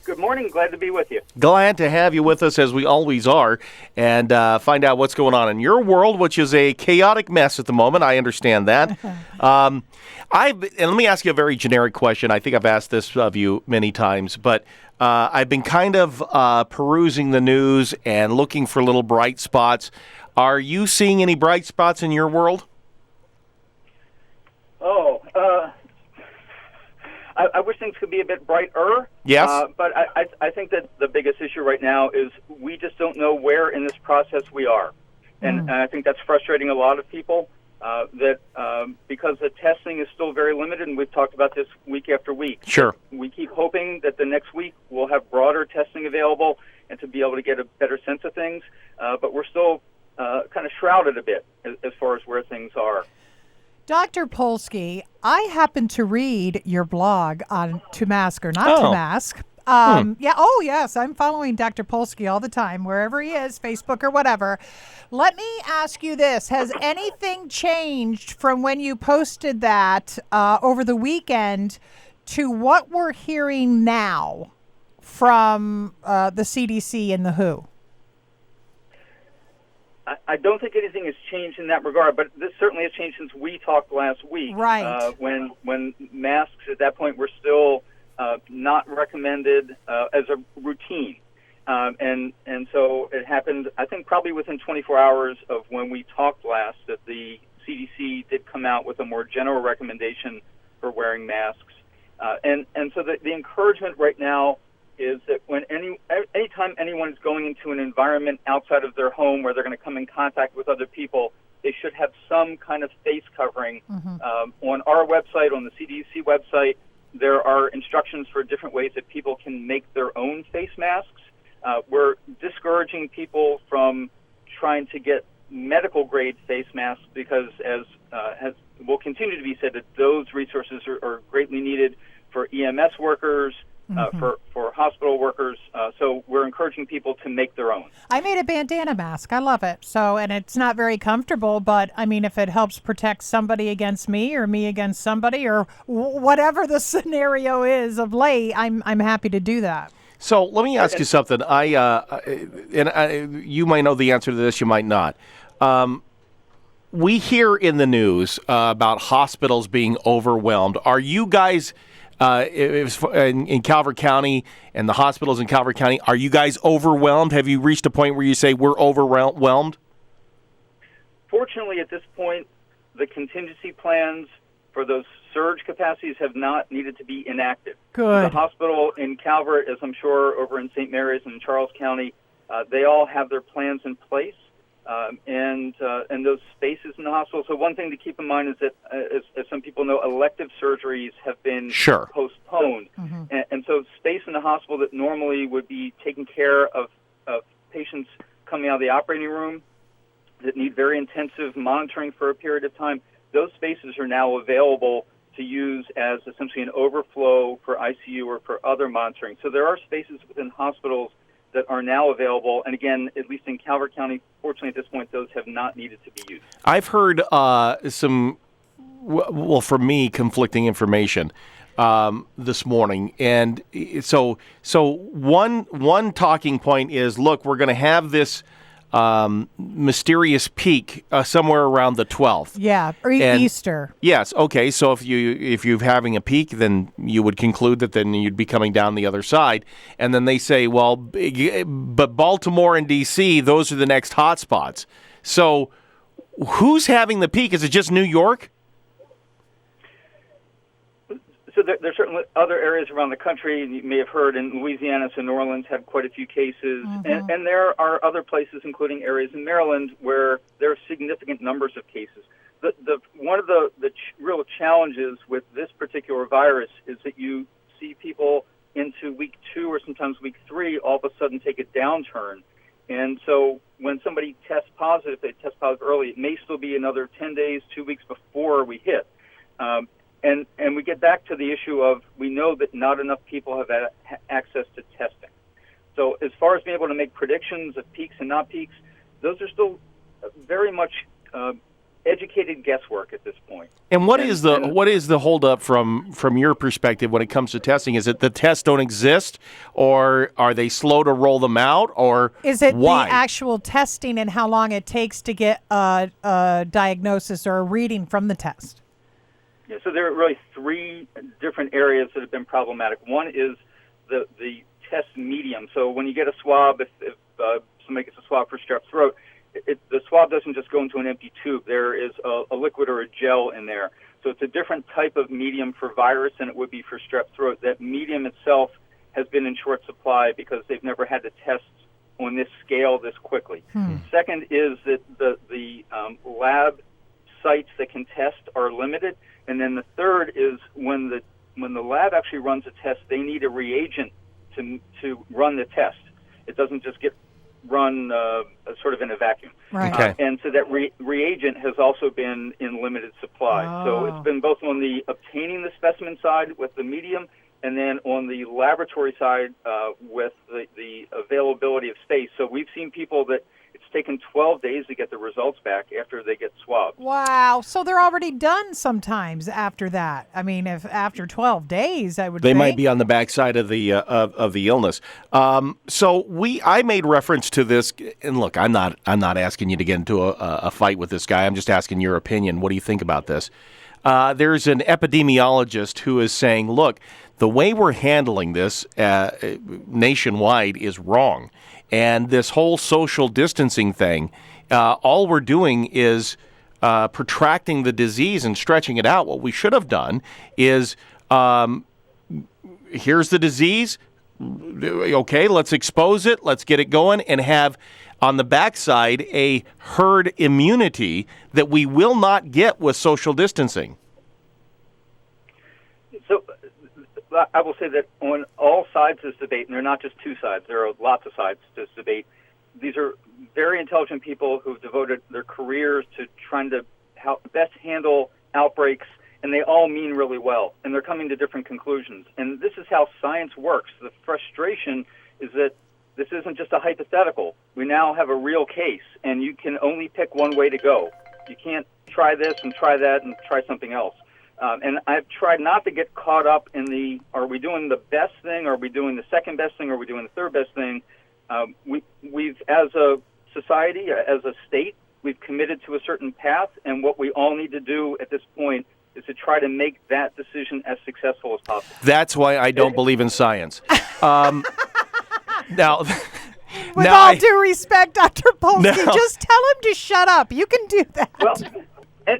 Good morning. Glad to be with you. Glad to have you with us, as we always are, and find out what's going on in your world, which is a chaotic mess at the moment. I understand that. And let me ask you a very generic question. I think I've asked this of you many times, but I've been kind of perusing the news and looking for little bright spots. Are you seeing any bright spots in your world? I wish things could be a bit brighter. Yes. But I think that the biggest issue right now is we just don't know where in this process we are. And I think that's frustrating a lot of people, because the testing is still very limited, and we've talked about this week after week. Sure. We keep hoping that the next week we'll have broader testing available and to be able to get a better sense of things. But we're still kind of shrouded a bit as far as where things are. Dr. Polsky, I happened to read your blog on To Mask or Not to Mask. Yeah. Oh, yes. I'm following Dr. Polsky all the time, wherever he is, Facebook or whatever. Let me ask you this. Has anything changed from when you posted that over the weekend to what we're hearing now from the CDC and the WHO? I don't think anything has changed in that regard, but this certainly has changed since we talked last week. Right. When masks at that point were still not recommended as a routine. And so it happened, I think, probably within 24 hours of when we talked last, that the CDC did come out with a more general recommendation for wearing masks. And so the encouragement right now is that when anytime anyone's going into an environment outside of their home where they're going to come in contact with other people, they should have some kind of face covering. On our website, on the CDC website, there are instructions for different ways that people can make their own face masks. We're discouraging people from trying to get medical-grade face masks because, as will continue to be said, that those resources are greatly needed for EMS workers, for hospital workers. So we're encouraging people to make their own. I made a bandana mask. I love it. And it's not very comfortable, but I mean, if it helps protect somebody against me or me against somebody or whatever the scenario is of late, I'm happy to do that. So let me ask you something. You might know the answer to this, you might not. We hear in the news about hospitals being overwhelmed. Are you guys in Calvert County and the hospitals in Calvert County, are you guys overwhelmed? Have you reached a point where you say we're overwhelmed? Fortunately, at this point, the contingency plans for those surge capacities have not needed to be enacted. Good. The hospital in Calvert, as I'm sure over in St. Mary's and Charles County, they all have their plans in place. And those spaces in the hospital. So one thing to keep in mind is that, as some people know, elective surgeries have been postponed. And so space in the hospital that normally would be taking care of patients coming out of the operating room that need very intensive monitoring for a period of time, those spaces are now available to use as essentially an overflow for ICU or for other monitoring. So there are spaces within hospitals that are now available. And again, at least in Calvert County, fortunately at this point, those have not needed to be used. I've heard some, for me, conflicting information this morning. And so one talking point is, look, we're going to have this mysterious peak somewhere around the 12th. Yeah, or Easter. Yes, okay. So if you're having a peak, then you would conclude that then you'd be coming down the other side. And then they say, well, but Baltimore and D.C., those are the next hot spots. So who's having the peak? Is it just New York? So there are certainly other areas around the country, and you may have heard in Louisiana, so New Orleans had quite a few cases. And there are other places, including areas in Maryland, where there are significant numbers of cases. One of the real challenges with this particular virus is that you see people into week 2 or sometimes week 3 all of a sudden take a downturn. And so when somebody tests positive, if they test positive early, it may still be another 10 days, 2 weeks before we hit. And we get back to the issue of we know that not enough people have access to testing. So as far as being able to make predictions of peaks and not peaks, those are still very much educated guesswork at this point. And what is the holdup from your perspective when it comes to testing? Is it the tests don't exist, or are they slow to roll them out, or is it why? the actual testing and how long it takes to get a diagnosis or a reading from the test? Yeah, so there are really three different areas that have been problematic. One is the test medium. So when you get a swab, if somebody gets a swab for strep throat, the swab doesn't just go into an empty tube. There is a liquid or a gel in there. So it's a different type of medium for virus than it would be for strep throat. That medium itself has been in short supply because they've never had to test on this scale this quickly. Second is that the lab sites that can test are limited. And then the third is when the lab actually runs a test, they need a reagent to run the test. It doesn't just get run sort of in a vacuum. Right. Okay. And so that reagent has also been in limited supply. So it's been both on the obtaining the specimen side with the medium, and then on the laboratory side with the availability of space. So we've seen people that it's taken 12 days to get the results back after they get swabbed. Wow. So they're already done sometimes after that. I mean, if after 12 days, I would They think. might be on the backside of the illness. I made reference to this, and look, I'm not asking you to get into a fight with this guy. I'm just asking your opinion. What do you think about this? There's an epidemiologist who is saying, look, the way we're handling this nationwide is wrong. And this whole social distancing thing, all we're doing is protracting the disease and stretching it out. What we should have done is, here's the disease. Okay, let's expose it. Let's get it going and have on the backside a herd immunity that we will not get with social distancing. So I will say that on all sides of this debate, and there are not just two sides, there are lots of sides to this debate, these are very intelligent people who've devoted their careers to trying to best handle outbreaks, and they all mean really well, and they're coming to different conclusions. And this is how science works. The frustration is that this isn't just a hypothetical. We now have a real case, and you can only pick one way to go. You can't try this and try that and try something else. And I've tried not to get caught up in are we doing the best thing? Are we doing the second best thing? Are we doing the third best thing? We've, as a society, as a state, we've committed to a certain path, and what we all need to do at this point is to try to make that decision as successful as possible. That's why I don't believe in science. Now, with all due respect, Dr. Polsky, just tell him to shut up. You can do that. Well,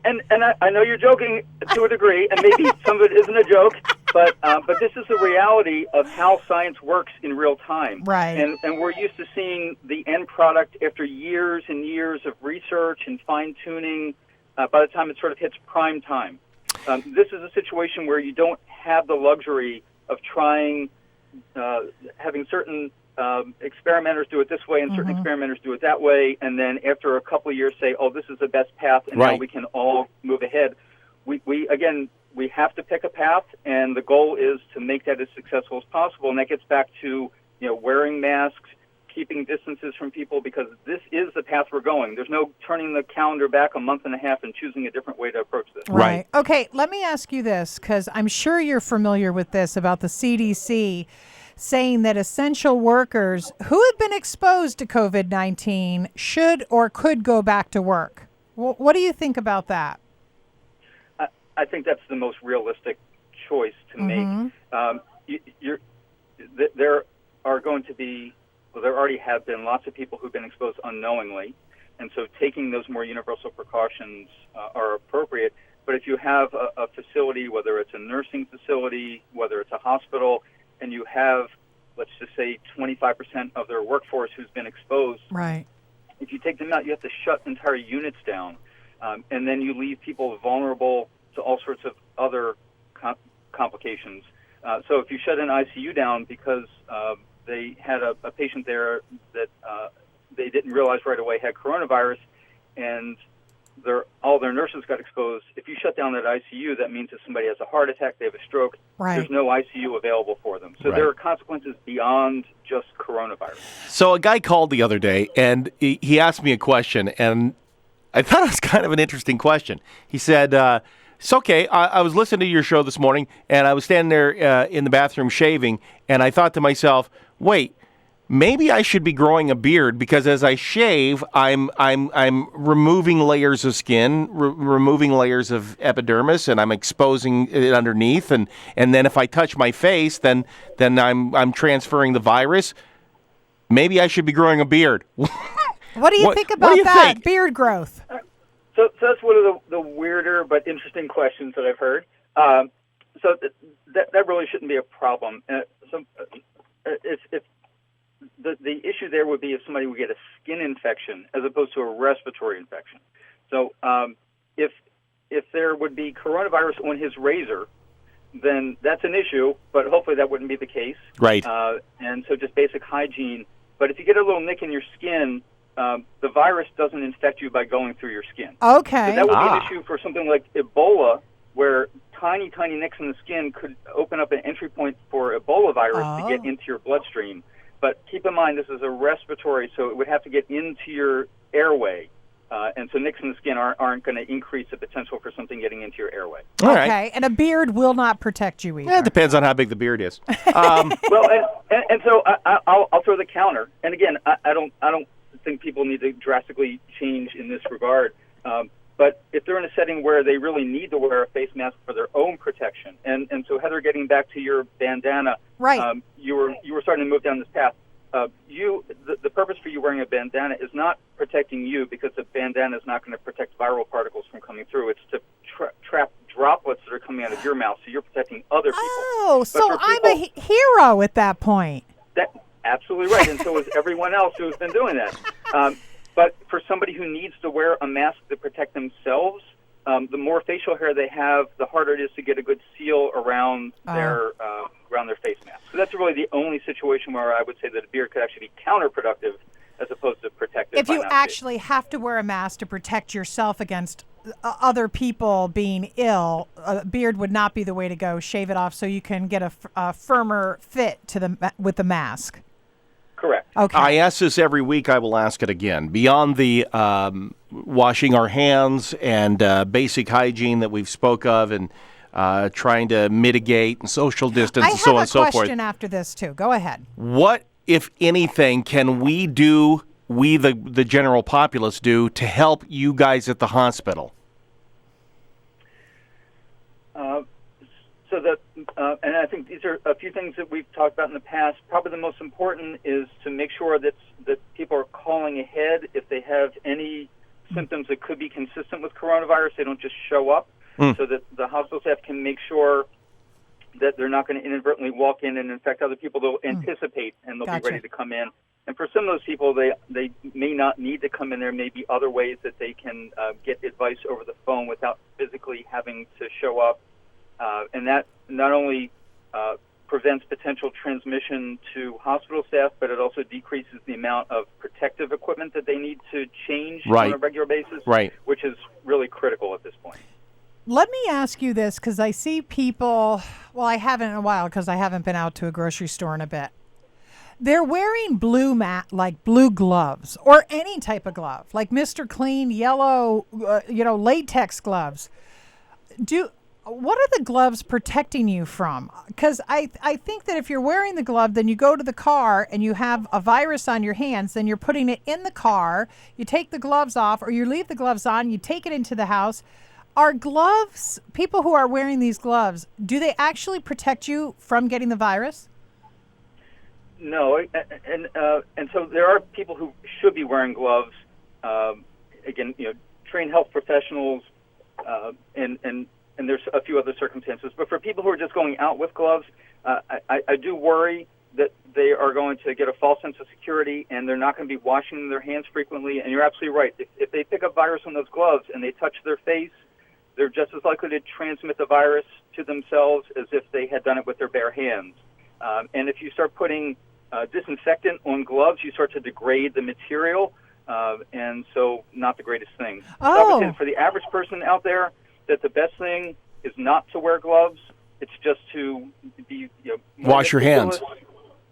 and I know you're joking to a degree, and maybe some of it isn't a joke, but this is the reality of how science works in real time. Right. And we're used to seeing the end product after years and years of research and fine-tuning by the time it sort of hits prime time. This is a situation where you don't have the luxury of trying, having certain experimenters do it this way and certain experimenters do it that way, and then after a couple of years say, oh, this is the best path, and now we can all move ahead. We have to pick a path, and the goal is to make that as successful as possible, and that gets back to wearing masks, keeping distances from people, because this is the path we're going. There's no turning the calendar back a month and a half and choosing a different way to approach this. Right. Okay, let me ask you this, because I'm sure you're familiar with this about the CDC saying that essential workers who have been exposed to COVID-19 should or could go back to work. What do you think about that? I think that's the most realistic choice to make. There are going to be, well, there already have been lots of people who've been exposed unknowingly, and so taking those more universal precautions are appropriate. But if you have a facility, whether it's a nursing facility, whether it's a hospital, and you have, let's just say, 25% of their workforce who's been exposed, right? If you take them out, you have to shut entire units down, and then you leave people vulnerable to all sorts of other complications. So if you shut an ICU down because they had a patient there that they didn't realize right away had coronavirus, and all their nurses got exposed. If you shut down that ICU, that means if somebody has a heart attack, they have a stroke, there's no ICU available for them. So there are consequences beyond just coronavirus. So a guy called the other day, and he asked me a question, and I thought it was kind of an interesting question. He said, it's okay. I was listening to your show this morning, and I was standing there in the bathroom shaving, and I thought to myself, wait, maybe I should be growing a beard, because as I shave, I'm removing layers of skin, removing layers of epidermis, and I'm exposing it underneath, and then if I touch my face, then I'm transferring the virus. Maybe I should be growing a beard. What do you think about that beard growth? So that's one of the weirder but interesting questions that I've heard. So that really shouldn't be a problem. If the issue there would be if somebody would get a skin infection as opposed to a respiratory infection. So if there would be coronavirus on his razor, then that's an issue, but hopefully that wouldn't be the case. Right. And so just basic hygiene. But if you get a little nick in your skin, the virus doesn't infect you by going through your skin. Okay. So that would be an issue for something like Ebola, where tiny nicks in the skin could open up an entry point for Ebola virus to get into your bloodstream. But keep in mind, this is a respiratory, so it would have to get into your airway. And so nicks in the skin aren't going to increase the potential for something getting into your airway. All right. Okay, and a beard will not protect you either. Yeah, it depends on how big the beard is. Well, and so I'll throw the counter. And again, I don't think people need to drastically change in this regard. But if they're in a setting where they really need to wear a face mask for their own protection, and so Heather, getting back to your bandana, right? You were starting to move down this path. The purpose for you wearing a bandana is not protecting you, because the bandana is not going to protect viral particles from coming through. It's to trap droplets that are coming out of your mouth, so you're protecting other people. Oh, so I'm a hero at that point. Absolutely right, and so is everyone else who has been doing that. But for somebody who needs to wear a mask to protect themselves, the more facial hair they have, the harder it is to get a good seal around their face mask. So that's really the only situation where I would say that a beard could actually be counterproductive as opposed to protective. If you actually have to wear a mask to protect yourself against other people being ill, a beard would not be the way to go. Shave it off so you can get a firmer fit with the mask. Correct. Okay. I ask this every week. I will ask it again. Beyond the washing our hands and basic hygiene that we've spoke of, and trying to mitigate and social distance and so on and so forth. I have a question after this too. Go ahead. What, if anything, can we do, the general populace do, to help you guys at the hospital? And I think these are a few things that we've talked about in the past. Probably the most important is to make sure that people are calling ahead if they have any symptoms that could be consistent with coronavirus. They don't just show up, so that the hospital staff can make sure that they're not going to inadvertently walk in and infect other people. They'll anticipate, and they'll be ready to come in. And for some of those people, they may not need to come in. There may be other ways that they can get advice over the phone without physically having to show up. And that not only prevents potential transmission to hospital staff, but it also decreases the amount of protective equipment that they need to change on a regular basis, which is really critical at this point. Let me ask you this, because I see people, well, I haven't in a while because I haven't been out to a grocery store in a bit. They're wearing blue gloves, or any type of glove, like Mr. Clean, yellow, latex gloves. What are the gloves protecting you from? Because I think that if you're wearing the glove, then you go to the car and you have a virus on your hands, then you're putting it in the car, you take the gloves off, or you leave the gloves on, you take it into the house. Are gloves, people who are wearing these gloves, do they actually protect you from getting the virus? No, and so there are people who should be wearing gloves. Again, trained health professionals, and there's a few other circumstances. But for people who are just going out with gloves, I do worry that they are going to get a false sense of security, and they're not going to be washing their hands frequently. And you're absolutely right. If they pick up virus on those gloves and they touch their face, they're just as likely to transmit the virus to themselves as if they had done it with their bare hands. And if you start putting disinfectant on gloves, you start to degrade the material, and so not the greatest thing. So I would say for the average person out there, that the best thing is not to wear gloves. It's just to be wash your hands.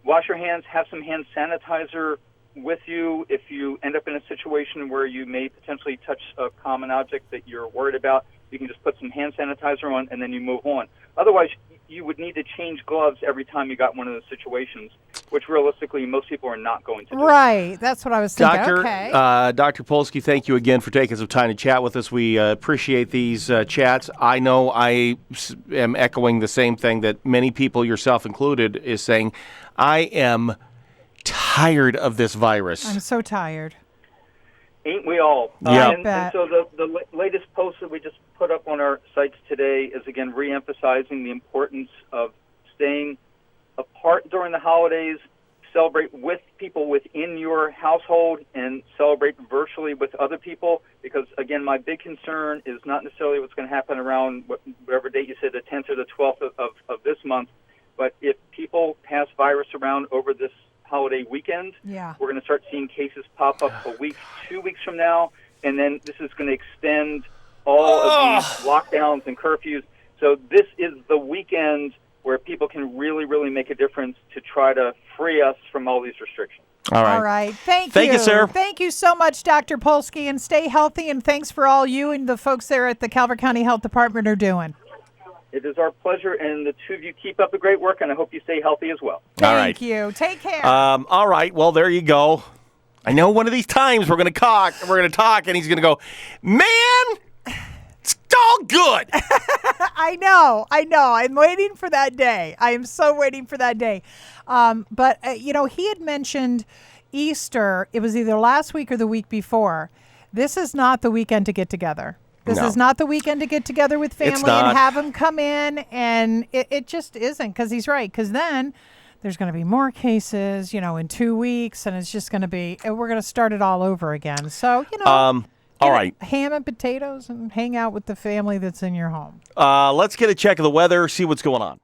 Wash your hands. Have some hand sanitizer with you if you end up in a situation where you may potentially touch a common object that you're worried about. You can just put some hand sanitizer on, and then you move on. Otherwise, you would need to change gloves every time you got one of those situations, which realistically most people are not going to do. Right. That's what I was thinking. Okay. Dr. Polsky, thank you again for taking some time to chat with us. We appreciate these chats. I know I am echoing the same thing that many people, yourself included, is saying. I am tired of this virus. I'm so tired. Ain't we all? Yeah. And so the latest post that we just put up on our sites today is, again, re-emphasizing the importance of staying apart during the holidays, celebrate with people within your household, and celebrate virtually with other people. Because, again, my big concern is not necessarily what's going to happen around whatever date you said, the 10th or the 12th of this month, but if people pass virus around over this holiday weekend, we're going to start seeing cases pop up a week, 2 weeks from now, and then this is going to extend all of these lockdowns and curfews. So this is the weekend where people can really, really make a difference to try to free us from all these restrictions. All right. Thank you, sir. Thank you so much, Dr. Polsky, and stay healthy, and thanks for all you and the folks there at the Calvert County Health Department are doing. It is our pleasure, and the two of you keep up the great work, and I hope you stay healthy as well. Thank you. Take care. All right. Well, there you go. I know one of these times we're going to talk, and he's going to go, man, it's all good. I know. I'm waiting for that day. I am so waiting for that day. But he had mentioned Easter. It was either last week or the week before. This is not the weekend to get together. This is not the weekend to get together with family and have them come in, and it just isn't, because he's right. Because then there's going to be more cases, in 2 weeks, and it's just going to be, we're going to start it all over again. So, all right, ham and potatoes and hang out with the family that's in your home. Let's get a check of the weather, see what's going on.